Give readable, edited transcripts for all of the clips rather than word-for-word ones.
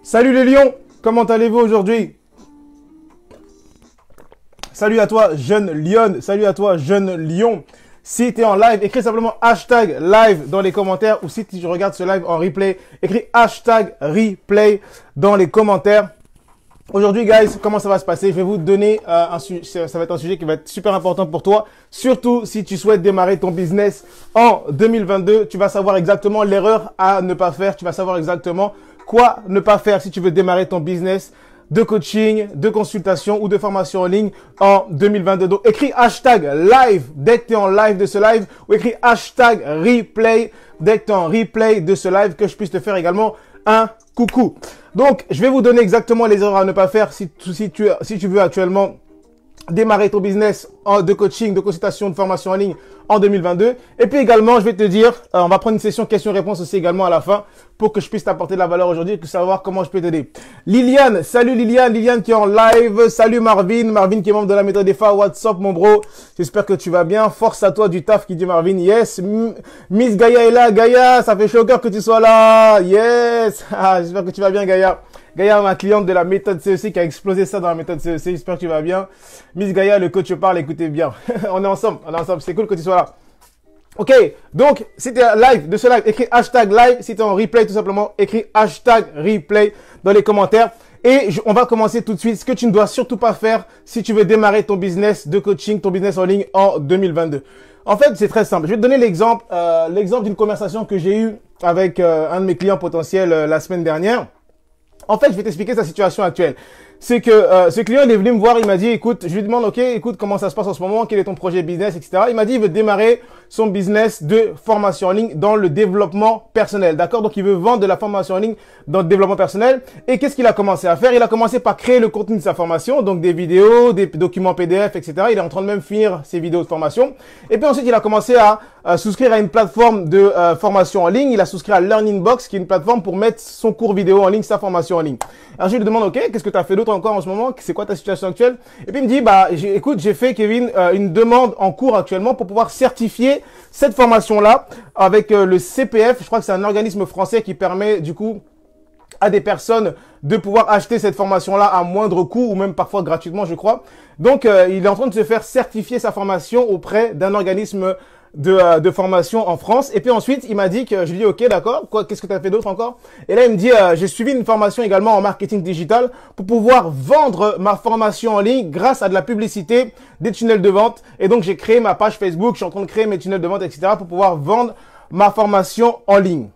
Salut les lions, comment allez-vous aujourd'hui? Salut à toi jeune lionne, salut à toi jeune lion. Si tu es en live, écris simplement hashtag live dans les commentaires, ou si tu regardes ce live en replay, écris hashtag replay dans les commentaires. Aujourd'hui, guys, comment ça va se passer? Je vais vous donner ça va être un sujet qui va être super important pour toi. Surtout si tu souhaites démarrer ton business en 2022. Tu vas savoir exactement l'erreur à ne pas faire. Tu vas savoir exactement quoi ne pas faire si tu veux démarrer ton business de coaching, de consultation ou de formation en ligne en 2022. Donc, écris hashtag live dès que tu es en live de ce live, ou écris hashtag replay dès que tu es en replay de ce live, que je puisse te faire également un coucou. Donc, je vais vous donner exactement les erreurs à ne pas faire si tu veux actuellement démarrer ton business de coaching, de consultation, de formation en ligne en 2022. Et puis également, je vais te dire, on va prendre une session questions-réponses aussi également à la fin pour que je puisse t'apporter de la valeur aujourd'hui et que savoir comment je peux t'aider. Liliane, salut Liliane, Liliane qui est en live. Salut Marvin, Marvin qui est membre de la méthode EFA. What's up mon bro? J'espère que tu vas bien. Force à toi du taf qui dit Marvin. Yes. Miss Gaïa est là. Gaïa, ça fait chaud au cœur que tu sois là. Yes. J'espère que tu vas bien Gaïa. Gaïa, ma cliente de la méthode CEC qui a explosé ça dans la méthode CEC. J'espère que tu vas bien. Miss Gaïa, le coach parle, écoutez bien. On est ensemble. C'est cool que tu sois là. Ok, donc si tu es live de ce live, écris hashtag live. Si tu es en replay, tout simplement, écris hashtag replay dans les commentaires. Et on va commencer tout de suite. Ce que tu ne dois surtout pas faire si tu veux démarrer ton business de coaching, ton business en ligne en 2022. En fait, c'est très simple. Je vais te donner l'exemple d'une conversation que j'ai eue avec un de mes clients potentiels la semaine dernière. En fait, je vais t'expliquer sa situation actuelle. C'est que ce client, il est venu me voir, il m'a dit, écoute, je lui demande, ok, écoute, comment ça se passe en ce moment, quel est ton projet business, etc. Il m'a dit, il veut démarrer son business de formation en ligne dans le développement personnel, d'accord? Donc, il veut vendre de la formation en ligne dans le développement personnel. Et qu'est-ce qu'il a commencé à faire? Il a commencé par créer le contenu de sa formation, donc des vidéos, des documents PDF, etc. Il est en train de même finir ses vidéos de formation. Et puis ensuite, il a commencé à souscrire à une plateforme de formation en ligne. Il a souscrit à Learning Box, qui est une plateforme pour mettre son cours vidéo en ligne, sa formation en ligne. Alors, je lui demande, ok, qu'est-ce que tu as fait d'autre encore en ce moment? C'est quoi ta situation actuelle? Et puis, il me dit, écoute, j'ai fait, Kevin, une demande en cours actuellement pour pouvoir certifier cette formation-là avec le CPF. Je crois que c'est un organisme français qui permet, du coup, à des personnes de pouvoir acheter cette formation-là à moindre coût ou même parfois gratuitement, je crois. Donc, il est en train de se faire certifier sa formation auprès d'un organisme de formation en France. Et puis ensuite, il m'a dit que je lui ai dit, ok, d'accord, qu'est-ce que tu as fait d'autre encore? Et là, il me dit, j'ai suivi une formation également en marketing digital pour pouvoir vendre ma formation en ligne grâce à de la publicité, des tunnels de vente. Et donc, j'ai créé ma page Facebook, je suis en train de créer mes tunnels de vente, etc. pour pouvoir vendre ma formation en ligne.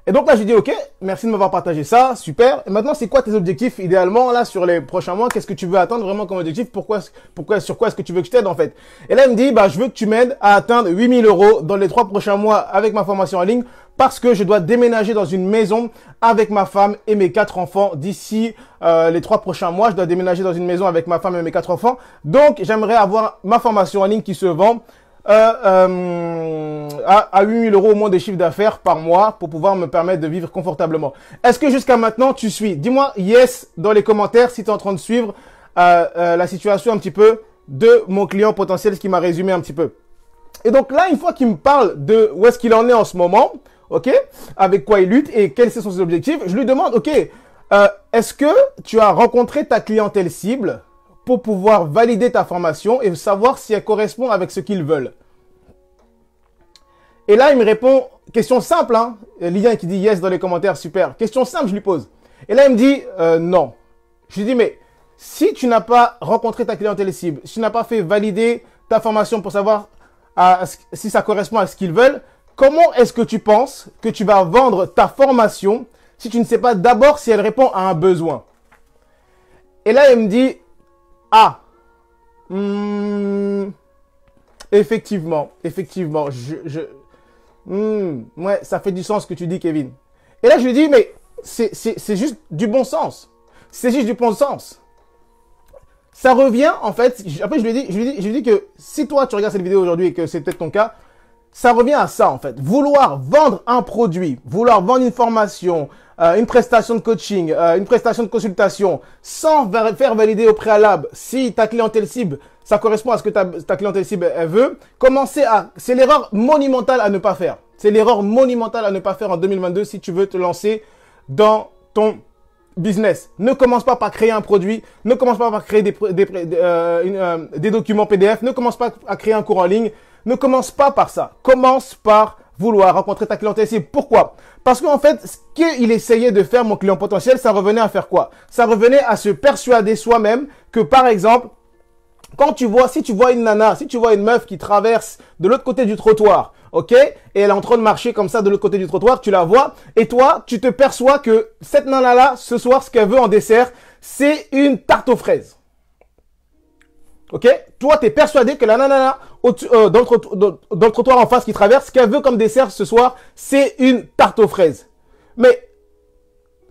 Et donc là, je lui dis, ok, merci de m'avoir partagé ça, super. Et maintenant, c'est quoi tes objectifs idéalement là sur les prochains mois? Qu'est-ce que tu veux atteindre vraiment comme objectif? Sur quoi est-ce que tu veux que je t'aide en fait? Et là, il me dit, je veux que tu m'aides à atteindre 8 000 € dans les 3 prochains mois avec ma formation en ligne parce que je dois déménager dans une maison avec ma femme et mes 4 enfants d'ici les 3 prochains mois. Je dois déménager dans une maison avec ma femme et mes 4 enfants. Donc, j'aimerais avoir ma formation en ligne qui se vend à 8 000 € au moins de chiffre d'affaires par mois pour pouvoir me permettre de vivre confortablement. Est-ce que jusqu'à maintenant tu suis? Dis-moi yes dans les commentaires si tu es en train de suivre la situation un petit peu de mon client potentiel, ce qui m'a résumé un petit peu. Et donc là, une fois qu'il me parle de où est-ce qu'il en est en ce moment, ok, avec quoi il lutte et quels sont ses objectifs, je lui demande, ok, est-ce que tu as rencontré ta clientèle cible pour pouvoir valider ta formation et savoir si elle correspond avec ce qu'ils veulent? Et là, il me répond, question simple, hein. Lilian qui dit yes dans les commentaires, super. Question simple, je lui pose. Et là, il me dit non. Je lui dis, mais si tu n'as pas rencontré ta clientèle cible, si tu n'as pas fait valider ta formation pour savoir si ça correspond à ce qu'ils veulent, comment est-ce que tu penses que tu vas vendre ta formation si tu ne sais pas d'abord si elle répond à un besoin? Et là, il me dit, effectivement, ouais, ça fait du sens ce que tu dis, Kevin. Et là, je lui dis, mais c'est juste du bon sens. C'est juste du bon sens. Ça revient, en fait, après, je lui dis que si toi, tu regardes cette vidéo aujourd'hui et que c'est peut-être ton cas, ça revient à ça, en fait. Vouloir vendre un produit, vouloir vendre une formation, une prestation de coaching, une prestation de consultation, sans faire valider au préalable si ta clientèle cible, ça correspond à ce que ta clientèle cible elle veut, c'est l'erreur monumentale à ne pas faire. C'est l'erreur monumentale à ne pas faire en 2022 si tu veux te lancer dans ton business. Ne commence pas par créer un produit, ne commence pas par créer des documents PDF, ne commence pas à créer un cours en ligne, ne commence pas par ça. Commence par vouloir rencontrer ta clientèle cible. Pourquoi? Parce qu'en fait, ce qu'il essayait de faire, mon client potentiel, ça revenait à faire quoi? Ça revenait à se persuader soi-même que, par exemple, si tu vois une nana, si tu vois une meuf qui traverse de l'autre côté du trottoir, ok, et elle est en train de marcher comme ça de l'autre côté du trottoir, tu la vois, et toi, tu te perçois que cette nana-là, ce soir, ce qu'elle veut en dessert, c'est une tarte aux fraises. Ok? Toi, tu es persuadé que la nana dans le trottoir en face qui traverse, ce qu'elle veut comme dessert ce soir, c'est une tarte aux fraises. Mais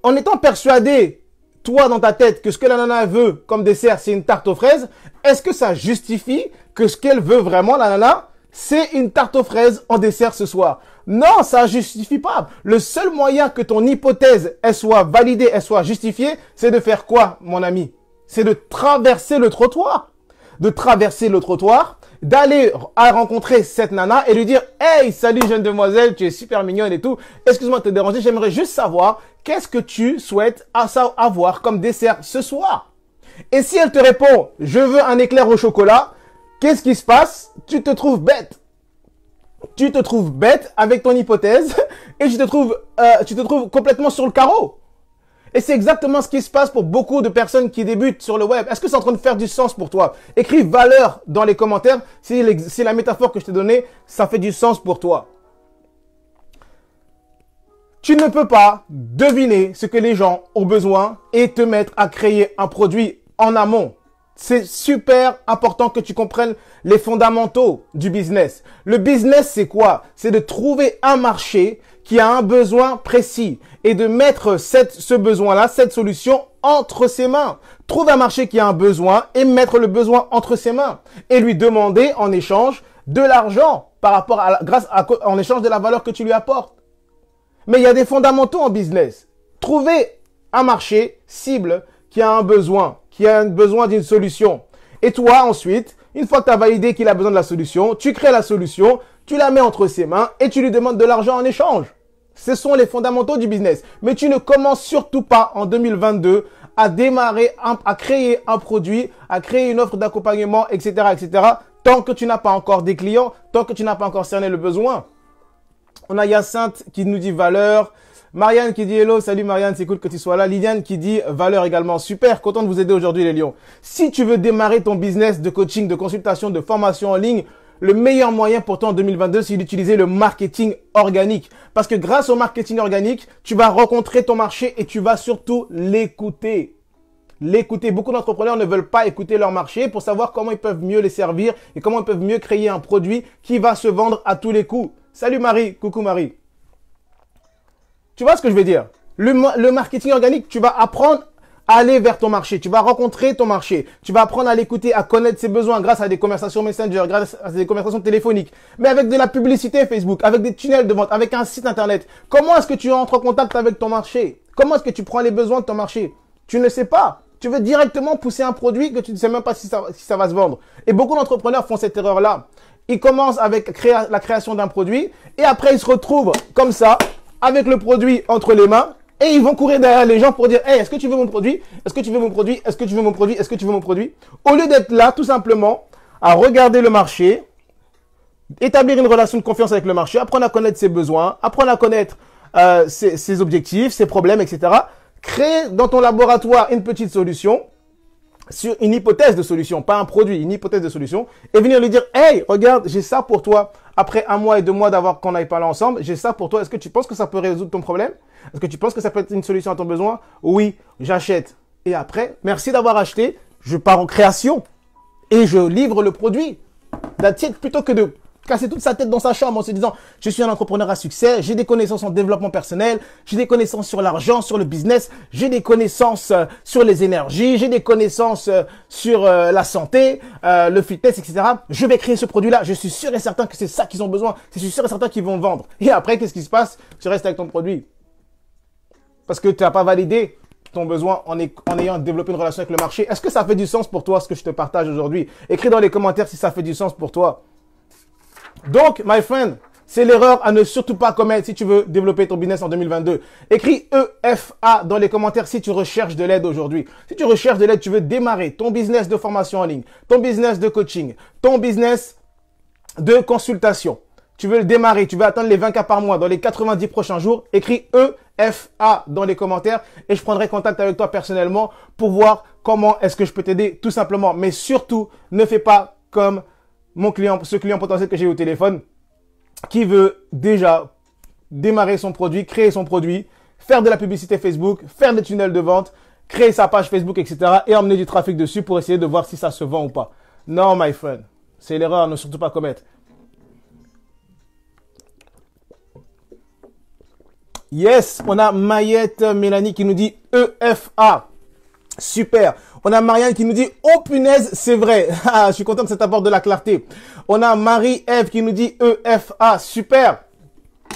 en étant persuadé, toi dans ta tête, que ce que la nana veut comme dessert, c'est une tarte aux fraises, est-ce que ça justifie que ce qu'elle veut vraiment, la nana, c'est une tarte aux fraises en dessert ce soir? Non, ça ne justifie pas. Le seul moyen que ton hypothèse, elle soit validée, elle soit justifiée, c'est de faire quoi, mon ami? C'est de traverser le trottoir. De traverser le trottoir, d'aller à rencontrer cette nana et lui dire « Hey, salut jeune demoiselle, tu es super mignonne et tout. Excuse-moi de te déranger, j'aimerais juste savoir qu'est-ce que tu souhaites avoir comme dessert ce soir. » Et si elle te répond « Je veux un éclair au chocolat », qu'est-ce qui se passe? Tu te trouves bête. Tu te trouves bête avec ton hypothèse et tu te trouves complètement sur le carreau. Et c'est exactement ce qui se passe pour beaucoup de personnes qui débutent sur le web. Est-ce que c'est en train de faire du sens pour toi? Écris valeur dans les commentaires si la métaphore que je t'ai donnée, ça fait du sens pour toi. Tu ne peux pas deviner ce que les gens ont besoin et te mettre à créer un produit en amont. C'est super important que tu comprennes les fondamentaux du business. Le business, c'est quoi? C'est de trouver un marché qui a un besoin précis et de mettre ce besoin-là, cette solution entre ses mains. Trouve un marché qui a un besoin et mettre le besoin entre ses mains et lui demander en échange de l'argent en échange de la valeur que tu lui apportes. Mais il y a des fondamentaux en business. Trouver un marché cible qui a un besoin, d'une solution. Et toi, ensuite, une fois que tu as validé qu'il a besoin de la solution, tu crées la solution, tu la mets entre ses mains et tu lui demandes de l'argent en échange. Ce sont les fondamentaux du business. Mais tu ne commences surtout pas en 2022 à démarrer, à créer un produit, à créer une offre d'accompagnement, etc., tant que tu n'as pas encore des clients, tant que tu n'as pas encore cerné le besoin. On a Hyacinthe qui nous dit valeur. Marianne qui dit hello, salut Marianne, c'est cool que tu sois là. Liliane qui dit valeur également, super, content de vous aider aujourd'hui les lions. Si tu veux démarrer ton business de coaching, de consultation, de formation en ligne, le meilleur moyen pour toi en 2022, c'est d'utiliser le marketing organique. Parce que grâce au marketing organique, tu vas rencontrer ton marché et tu vas surtout l'écouter. Beaucoup d'entrepreneurs ne veulent pas écouter leur marché pour savoir comment ils peuvent mieux les servir et comment ils peuvent mieux créer un produit qui va se vendre à tous les coups. Salut Marie, coucou Marie. Tu vois ce que je veux dire? Le marketing organique, tu vas apprendre à aller vers ton marché. Tu vas rencontrer ton marché. Tu vas apprendre à l'écouter, à connaître ses besoins grâce à des conversations Messenger, grâce à des conversations téléphoniques, mais avec de la publicité Facebook, avec des tunnels de vente, avec un site internet. Comment est-ce que tu entres en contact avec ton marché? Comment est-ce que tu prends les besoins de ton marché? Tu ne sais pas. Tu veux directement pousser un produit que tu ne sais même pas si ça va se vendre. Et beaucoup d'entrepreneurs font cette erreur-là. Ils commencent avec la création d'un produit et après ils se retrouvent comme ça, avec le produit entre les mains et ils vont courir derrière les gens pour dire « Hey, est-ce que tu veux mon produit? Est-ce que tu veux mon produit? Est-ce que tu veux mon produit? Est-ce que tu veux mon produit ?» Au lieu d'être là, tout simplement, à regarder le marché, établir une relation de confiance avec le marché, apprendre à connaître ses besoins, apprendre à connaître ses objectifs, ses problèmes, etc. Créer dans ton laboratoire une petite solution, sur une hypothèse de solution, pas un produit, une hypothèse de solution, et venir lui dire « Hey, regarde, j'ai ça pour toi. Après 1 mois et 2 mois qu'on n'aille pas là ensemble, j'ai ça pour toi. Est-ce que tu penses que ça peut résoudre ton problème? Est-ce que tu penses que ça peut être une solution à ton besoin? Oui, j'achète. Et après, merci d'avoir acheté, je pars en création et je livre le produit. That's it, plutôt que de casser toute sa tête dans sa chambre en se disant « Je suis un entrepreneur à succès, j'ai des connaissances en développement personnel, j'ai des connaissances sur l'argent, sur le business, j'ai des connaissances sur les énergies, j'ai des connaissances sur la santé, le fitness, etc. Je vais créer ce produit-là, je suis sûr et certain que c'est ça qu'ils ont besoin, je suis sûr et certain qu'ils vont vendre. » Et après, qu'est-ce qui se passe? Tu restes avec ton produit. Parce que tu n'as pas validé ton besoin en ayant développé une relation avec le marché. Est-ce que ça fait du sens pour toi, ce que je te partage aujourd'hui? Écris dans les commentaires si ça fait du sens pour toi. Donc, my friend, C'est l'erreur à ne surtout pas commettre si tu veux développer ton business en 2022. Écris EFA dans les commentaires si tu recherches de l'aide aujourd'hui. Si tu recherches de l'aide, tu veux démarrer ton business de formation en ligne, ton business de coaching, ton business de consultation. Tu veux le démarrer, tu veux atteindre les 20 cas par mois dans les 90 prochains jours. Écris EFA dans les commentaires et je prendrai contact avec toi personnellement pour voir comment est-ce que je peux t'aider tout simplement. Mais surtout, ne fais pas comme ce client potentiel que j'ai eu au téléphone, qui veut déjà démarrer son produit, créer son produit, faire de la publicité Facebook, faire des tunnels de vente, créer sa page Facebook, etc. et emmener du trafic dessus pour essayer de voir si ça se vend ou pas. Non, my friend. C'est l'erreur à ne surtout pas commettre. Yes, on a Mayette Mélanie qui nous dit EFA. Super. On a Marianne qui nous dit « Oh punaise, c'est vrai ». Je suis content que ça t'apporte de la clarté. On a Marie-Ève qui nous dit EFA. Super.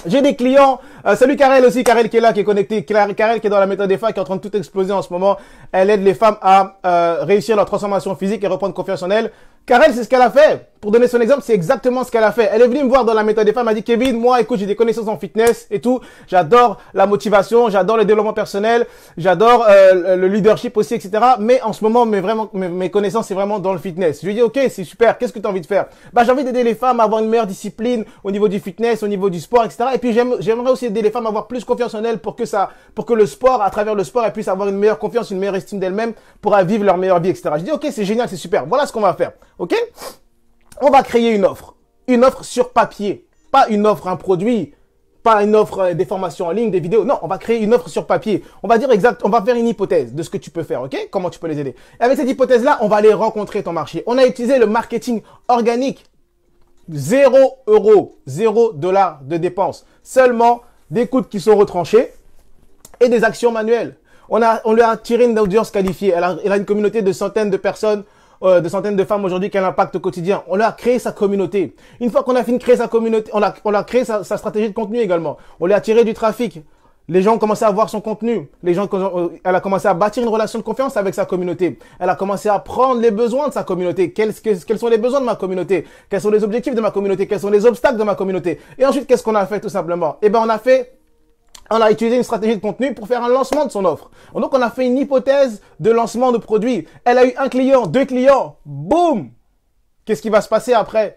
J'ai des clients. Salut Karel aussi. Karel qui est là, qui est connecté. Karel qui est dans la méthode EFA, qui est en train de tout exploser en ce moment. Elle aide les femmes à réussir leur transformation physique et reprendre confiance en elles. Karel, c'est ce qu'elle a fait. Pour donner son exemple, c'est exactement ce qu'elle a fait. Elle est venue me voir dans la méthode EFA. Elle m'a dit « Kevin, moi, écoute, j'ai des connaissances en fitness et tout. J'adore la motivation. J'adore le développement personnel. J'adore le leadership aussi, etc. Mais en ce moment, mes connaissances, c'est vraiment dans le fitness. » Je lui ai dit « Ok, c'est super. Qu'est-ce que tu as envie de faire ?» Bah, j'ai envie d'aider les femmes à avoir une meilleure discipline au niveau du fitness, au niveau du sport, etc. Et puis, j'aimerais aussi aider les femmes à avoir plus confiance en elles pour que le sport, à travers le sport, elles puissent avoir une meilleure confiance, une meilleure estime d'elles-mêmes pour vivre leur meilleure vie, etc. Je dis « Ok, c'est génial, c'est super. Voilà ce qu'on va faire. » Ok? On va créer une offre sur papier, pas une offre, un produit, pas une offre des formations en ligne, des vidéos. Non, on va créer une offre sur papier. On va dire on va faire une hypothèse de ce que tu peux faire, ok? Comment tu peux les aider. Et avec cette hypothèse-là, on va aller rencontrer ton marché. On a utilisé le marketing organique. 0 euros, 0 $ de dépenses. Seulement des coûts qui sont retranchés et des actions manuelles. On lui a tiré une audience qualifiée. Elle a une communauté de centaines de personnes, de centaines de femmes aujourd'hui qui a un impact au quotidien. On a créé sa communauté. Une fois qu'on a fini de créer sa communauté, on a créé sa stratégie de contenu également. On lui a tiré du trafic. Les gens ont commencé à voir son contenu. Elle a commencé à bâtir une relation de confiance avec sa communauté. Elle a commencé à prendre les besoins de sa communauté. Quels sont les besoins de ma communauté? Quels sont les objectifs de ma communauté? Quels sont les obstacles de ma communauté? Et ensuite, qu'est-ce qu'on a fait tout simplement? Eh ben, on a utilisé une stratégie de contenu pour faire un lancement de son offre. Donc, on a fait une hypothèse de lancement de produit. Elle a eu 1 client, 2 clients. Boum! Qu'est-ce qui va se passer après?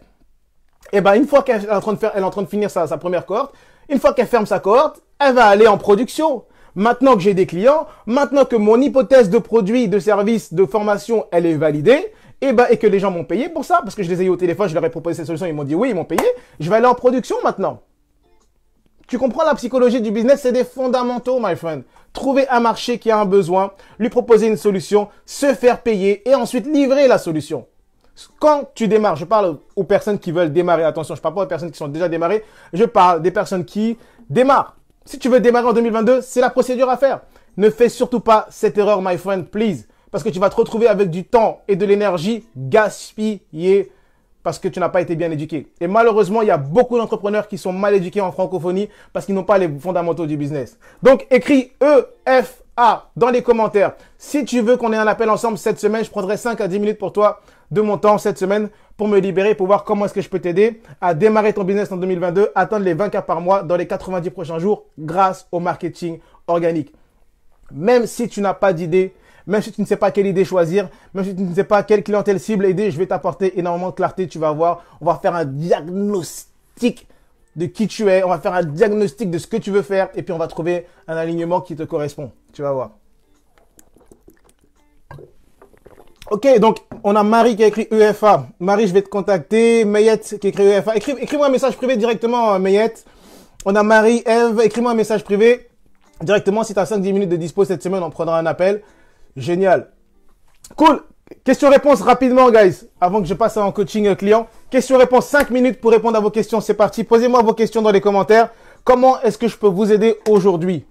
Eh ben, une fois qu'elle est en train de finir sa première cohorte, une fois qu'elle ferme sa cohorte, elle va aller en production. Maintenant que j'ai des clients, maintenant que mon hypothèse de produit, de service, de formation, elle est validée, et que les gens m'ont payé pour ça, parce que je les ai eu au téléphone, je leur ai proposé cette solution, ils m'ont dit oui, ils m'ont payé. Je vais aller en production maintenant. Tu comprends la psychologie du business, c'est des fondamentaux, my friend. Trouver un marché qui a un besoin, lui proposer une solution, se faire payer et ensuite livrer la solution. Quand tu démarres, je parle aux personnes qui veulent démarrer, attention, je parle pas aux personnes qui sont déjà démarrées, je parle des personnes qui démarrent. Si tu veux démarrer en 2022, c'est la procédure à faire. Ne fais surtout pas cette erreur, my friend, please. Parce que tu vas te retrouver avec du temps et de l'énergie gaspillée parce que tu n'as pas été bien éduqué. Et malheureusement, il y a beaucoup d'entrepreneurs qui sont mal éduqués en francophonie parce qu'ils n'ont pas les fondamentaux du business. Donc, écris EFA dans les commentaires. Si tu veux qu'on ait un appel ensemble cette semaine, je prendrai 5 à 10 minutes pour toi de mon temps cette semaine pour me libérer, pour voir comment est-ce que je peux t'aider à démarrer ton business en 2022, atteindre les 20 cas par mois dans les 90 prochains jours grâce au marketing organique. Même si tu n'as pas d'idée, même si tu ne sais pas quelle idée choisir, même si tu ne sais pas quelle clientèle cible aider, je vais t'apporter énormément de clarté. Tu vas voir, on va faire un diagnostic de qui tu es, on va faire un diagnostic de ce que tu veux faire et puis on va trouver un alignement qui te correspond. Tu vas voir. Ok, donc on a Marie qui a écrit EFA. Marie, je vais te contacter. Mayette qui a écrit EFA. Écris-moi un message privé directement, Mayette. On a Marie-Ève. Écris-moi un message privé directement. Si tu as 5-10 minutes de dispo cette semaine, on prendra un appel. Génial. Cool. Question-réponse rapidement, guys. Avant que je passe en coaching client. Question-réponse, 5 minutes pour répondre à vos questions. C'est parti. Posez-moi vos questions dans les commentaires. Comment est-ce que je peux vous aider aujourd'hui?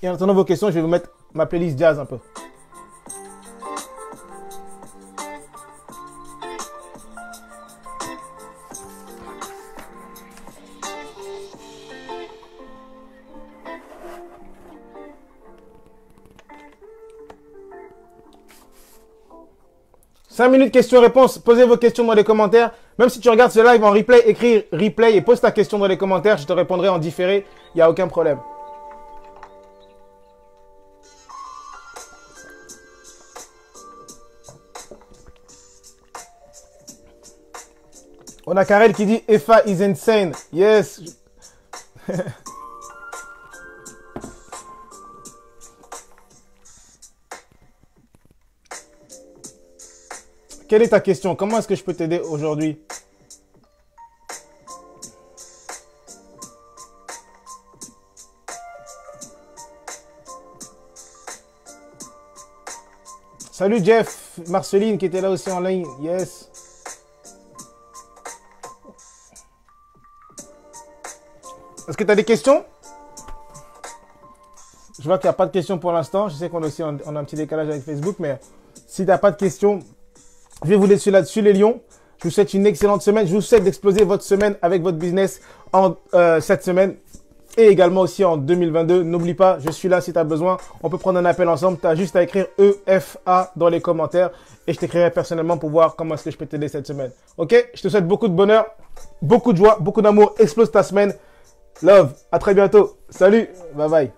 Et en attendant vos questions, je vais vous mettre ma playlist jazz un peu. Cinq minutes questions-réponses. Posez vos questions dans les commentaires. Même si tu regardes ce live en replay, écris replay et pose ta question dans les commentaires. Je te répondrai en différé. Il n'y a aucun problème. On a Karel qui dit Efa is insane. Yes. Quelle est ta question? Comment est-ce que je peux t'aider aujourd'hui? Salut Jeff, Marceline qui était là aussi en ligne. Yes. Est-ce que tu as des questions? Je vois qu'il n'y a pas de questions pour l'instant. Je sais qu'on on a un petit décalage avec Facebook, mais si tu n'as pas de questions, je vais vous laisser là-dessus les lions. Je vous souhaite une excellente semaine. Je vous souhaite d'exploser votre semaine avec votre business en cette semaine et également aussi en 2022. N'oublie pas, je suis là si tu as besoin. On peut prendre un appel ensemble. Tu as juste à écrire EFA dans les commentaires et je t'écrirai personnellement pour voir comment est-ce que je peux t'aider cette semaine. Ok? Je te souhaite beaucoup de bonheur, beaucoup de joie, beaucoup d'amour. Explose ta semaine. Love. À très bientôt. Salut. Bye bye.